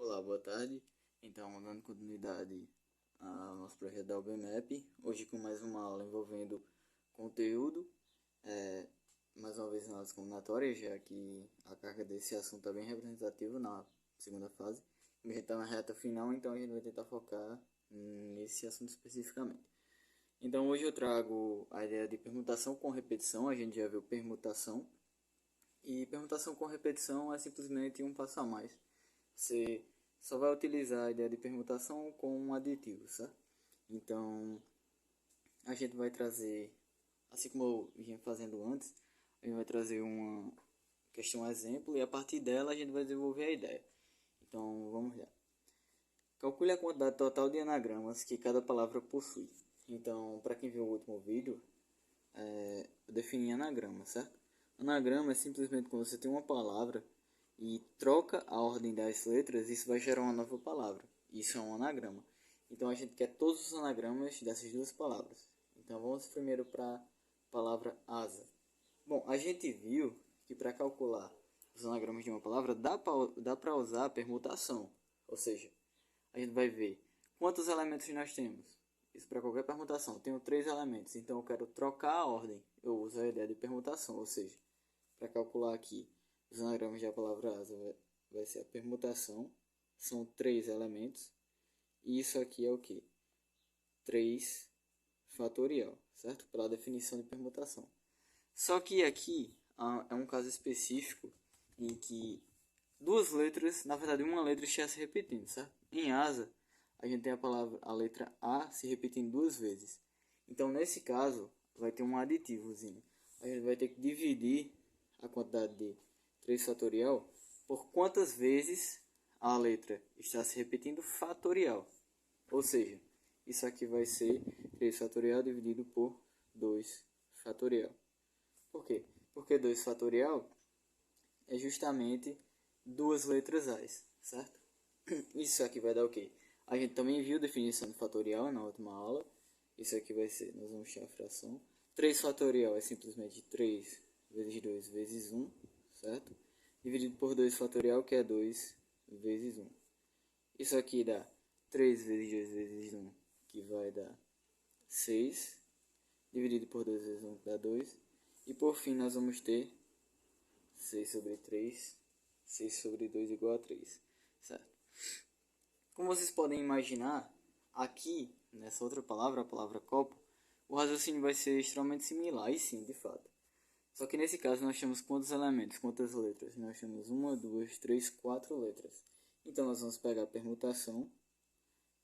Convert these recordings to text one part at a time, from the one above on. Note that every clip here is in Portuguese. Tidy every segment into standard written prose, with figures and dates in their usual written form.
Olá, boa tarde. Então, dando continuidade ao nosso projeto da UBMAP, hoje com mais uma aula envolvendo conteúdo, mais uma vez análise combinatória, já que a carga desse assunto é bem representativa na segunda fase. A gente está na reta final, então a gente vai tentar focar nesse assunto especificamente. Então, hoje eu trago a ideia de permutação com repetição. A gente já viu permutação, e permutação com repetição é simplesmente um passo a mais. Você só vai utilizar a ideia de permutação com um aditivo, certo? Então, a gente vai trazer, assim como eu vinha fazendo antes, a gente vai trazer uma questão exemplo e a partir dela a gente vai desenvolver a ideia. Então, vamos lá. Calcule a quantidade total de anagramas que cada palavra possui. Então, para quem viu o último vídeo, eu defini anagrama, certo? Anagrama é simplesmente quando você tem uma palavra e troca a ordem das letras, isso vai gerar uma nova palavra. Isso é um anagrama. Então a gente quer todos os anagramas dessas duas palavras. Então vamos primeiro para a palavra asa. Bom, a gente viu que para calcular os anagramas de uma palavra dá para usar a permutação. Ou seja, a gente vai ver quantos elementos nós temos. Isso para qualquer permutação. Tenho 3 elementos, então eu quero trocar a ordem. Eu uso a ideia de permutação, ou seja, para calcular aqui os anagramas da palavra asa vai ser a permutação. São 3 elementos. E isso aqui é o que? 3 fatorial, certo? Pela definição de permutação. Só que aqui é um caso específico em que duas letras, na verdade uma letra está se repetindo, certo? Em asa, a gente tem a letra A se repetindo 2 vezes. Então, nesse caso, vai ter um aditivozinho. A gente vai ter que dividir a quantidade de 3 fatorial por quantas vezes a letra está se repetindo fatorial. Ou seja, isso aqui vai ser 3 fatorial dividido por 2 fatorial. Por quê? Porque 2 fatorial é justamente duas letras A, certo? Isso aqui vai dar o quê? A gente também viu definição de fatorial na última aula. Isso aqui vai ser, nós vamos ter a fração. 3 fatorial é simplesmente 3 vezes 2 vezes 1, certo? Dividido por 2 fatorial, que é 2 vezes 1. Isso aqui dá 3 vezes 2 vezes 1, que vai dar 6. Dividido por 2 vezes 1, que dá 2. E por fim, nós vamos ter 6 sobre 3. 6 sobre 2 igual a 3, certo? Como vocês podem imaginar, aqui, nessa outra palavra, a palavra copo, o raciocínio vai ser extremamente similar, e sim, de fato. Só que nesse caso nós temos quantos elementos, quantas letras? Nós temos 1, 2, 3, 4 letras. Então nós vamos pegar a permutação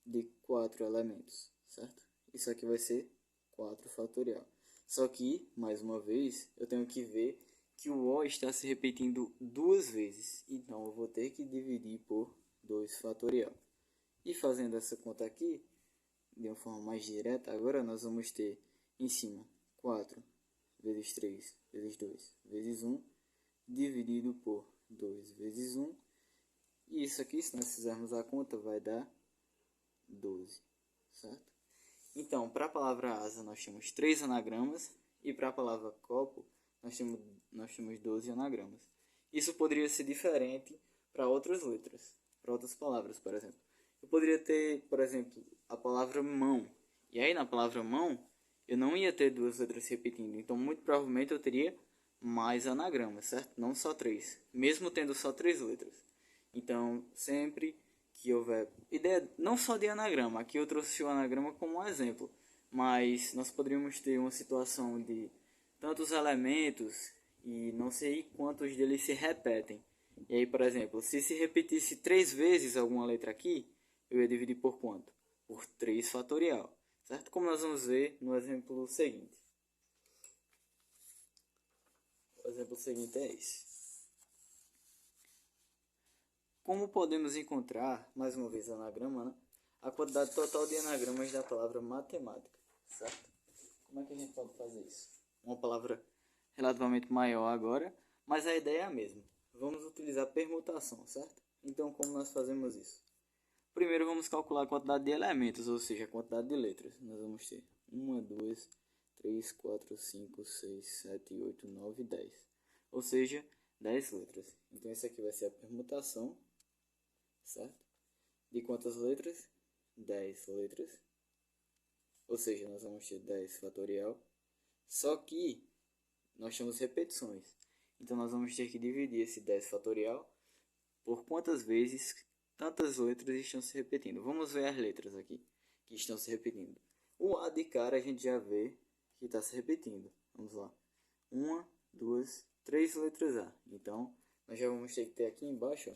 de 4 elementos, certo? Isso aqui vai ser 4 fatorial. Só que, mais uma vez, eu tenho que ver que o O está se repetindo 2 vezes. Então eu vou ter que dividir por 2 fatorial. E fazendo essa conta aqui, de uma forma mais direta, agora nós vamos ter em cima 4 vezes 3 vezes 2 vezes 1, dividido por 2 vezes 1. E isso aqui, se nós fizermos a conta, vai dar 12, certo? Então, para a palavra asa, nós temos 3 anagramas, e para a palavra copo, nós temos 12 anagramas. Isso poderia ser diferente para outras letras, para outras palavras, por exemplo. Eu poderia ter, por exemplo, a palavra mão. E aí, na palavra mão, eu não ia ter 2 letras se repetindo. Então, muito provavelmente, eu teria mais anagramas, certo? Não só 3. Mesmo tendo só 3 letras. Então, sempre que houver... Ideia não só de anagrama. Aqui eu trouxe o anagrama como um exemplo. Mas nós poderíamos ter uma situação de tantos elementos e não sei quantos deles se repetem. E aí, por exemplo, se repetisse 3 vezes alguma letra aqui, eu ia dividir por quanto? Por 3 fatorial, certo? Como nós vamos ver no exemplo seguinte. O exemplo seguinte é esse. Como podemos encontrar, mais uma vez anagrama, né? A quantidade total de anagramas da palavra matemática, certo? Como é que a gente pode fazer isso? Uma palavra relativamente maior agora, mas a ideia é a mesma. Vamos utilizar permutação, certo? Então, como nós fazemos isso? Primeiro vamos calcular a quantidade de elementos, ou seja, a quantidade de letras. Nós vamos ter 1, 2, 3, 4, 5, 6, 7, 8, 9, 10. Ou seja, 10 letras. Então, esse aqui vai ser a permutação, certo? de quantas letras? 10 letras. Ou seja, nós vamos ter 10 fatorial. Só que nós temos repetições. Então nós vamos ter que dividir esse 10 fatorial por quantas vezes tantas letras estão se repetindo. Vamos ver as letras aqui que estão se repetindo. O A de cara a gente já vê que está se repetindo. Vamos lá. 1, 2, 3 letras A. Então nós já vamos ter que ter aqui embaixo, ó,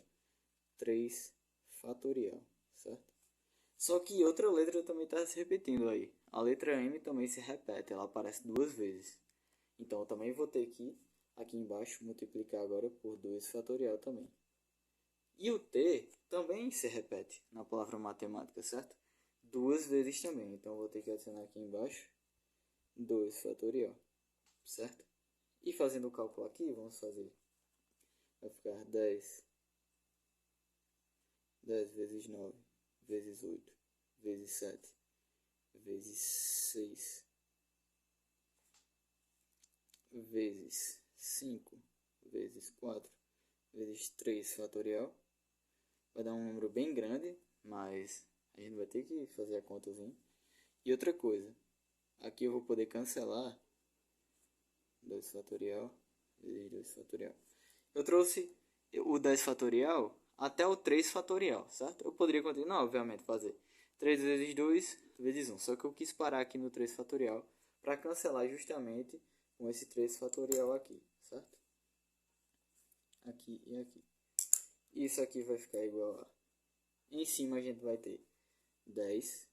3 fatorial, certo? Só que outra letra também está se repetindo aí. A letra M também se repete, ela aparece duas vezes. Então eu também vou ter que, aqui embaixo, multiplicar agora por 2 fatorial também. E o T também se repete na palavra matemática, certo? Duas vezes também. Então eu vou ter que adicionar aqui embaixo 2 fatorial, certo? E fazendo o cálculo aqui, vamos fazer. Vai ficar 10 vezes 9 vezes 8 vezes 7 vezes 6 vezes 5 vezes 4 vezes 3 fatorial. Vai dar um número bem grande, mas a gente vai ter que fazer a contazinha. E outra coisa, aqui eu vou poder cancelar 2 fatorial vezes 2 fatorial. Eu trouxe o 10 fatorial até o 3 fatorial, certo? Eu poderia continuar, obviamente, fazer 3 vezes 2 vezes 1. Só que eu quis parar aqui no 3 fatorial para cancelar justamente com esse 3 fatorial aqui, certo? Aqui e aqui. Isso aqui vai ficar igual a... Em cima a gente vai ter 10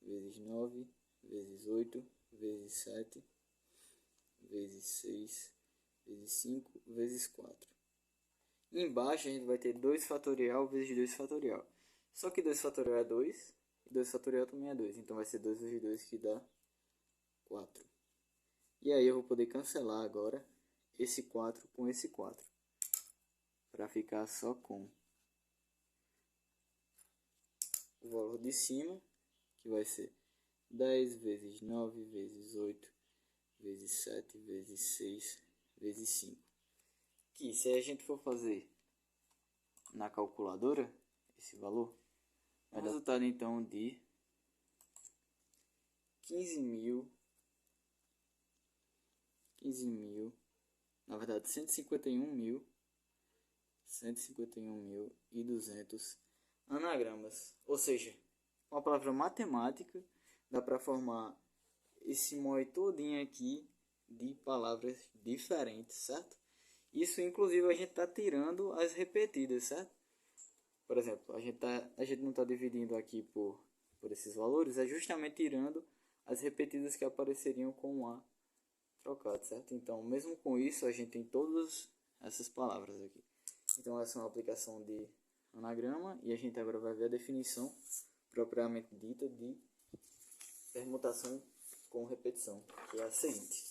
vezes 9 vezes 8 vezes 7 vezes 6 vezes 5 vezes 4. Embaixo a gente vai ter 2 fatorial vezes 2 fatorial. Só que 2 fatorial é 2 e 2 fatorial também é 2. Então vai ser 2 vezes 2 que dá 4. E aí eu vou poder cancelar agora esse 4 com esse 4. Para ficar só com o valor de cima, que vai ser 10 vezes 9 vezes 8 vezes 7 vezes 6 vezes 5. Que se a gente for fazer na calculadora, esse valor, vai dar resultado então de 15.000, na verdade 151.200 anagramas. Ou seja, com a palavra matemática dá para formar esse mói todinho aqui de palavras diferentes, certo? Isso inclusive a gente está tirando as repetidas, certo? Por exemplo, a gente não está dividindo aqui por esses valores, é justamente tirando as repetidas que apareceriam com o A trocado, certo? Então, mesmo com isso, a gente tem todas essas palavras aqui. Então, essa é uma aplicação de anagrama e a gente agora vai ver a definição propriamente dita de permutação com repetição, que é a seguinte.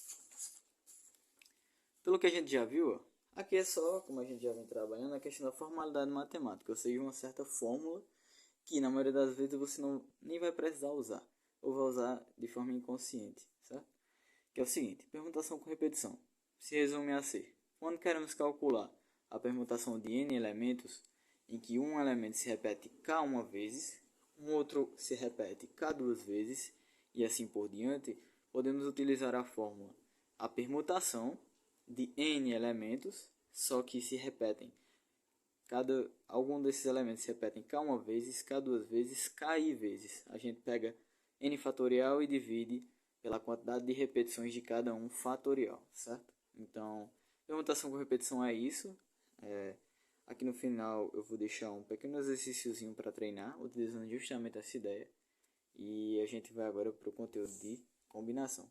Pelo que a gente já viu, ó, aqui é só, como a gente já vem trabalhando, a questão da formalidade matemática, ou seja, uma certa fórmula que na maioria das vezes você nem vai precisar usar, ou vai usar de forma inconsciente, certo? Que é o seguinte, permutação com repetição, se resume a ser, quando queremos calcular a permutação de n elementos, em que um elemento se repete k uma vezes, um outro se repete k duas vezes, e assim por diante, podemos utilizar a fórmula, a permutação de n elementos, só que se repetem. Algum desses elementos se repetem k uma vezes, k duas vezes, k vezes. A gente pega n fatorial e divide pela quantidade de repetições de cada um fatorial, certo? Então, permutação com repetição é isso. Aqui no final eu vou deixar um pequeno exercíciozinho para treinar, utilizando justamente essa ideia. E a gente vai agora para o conteúdo de combinação.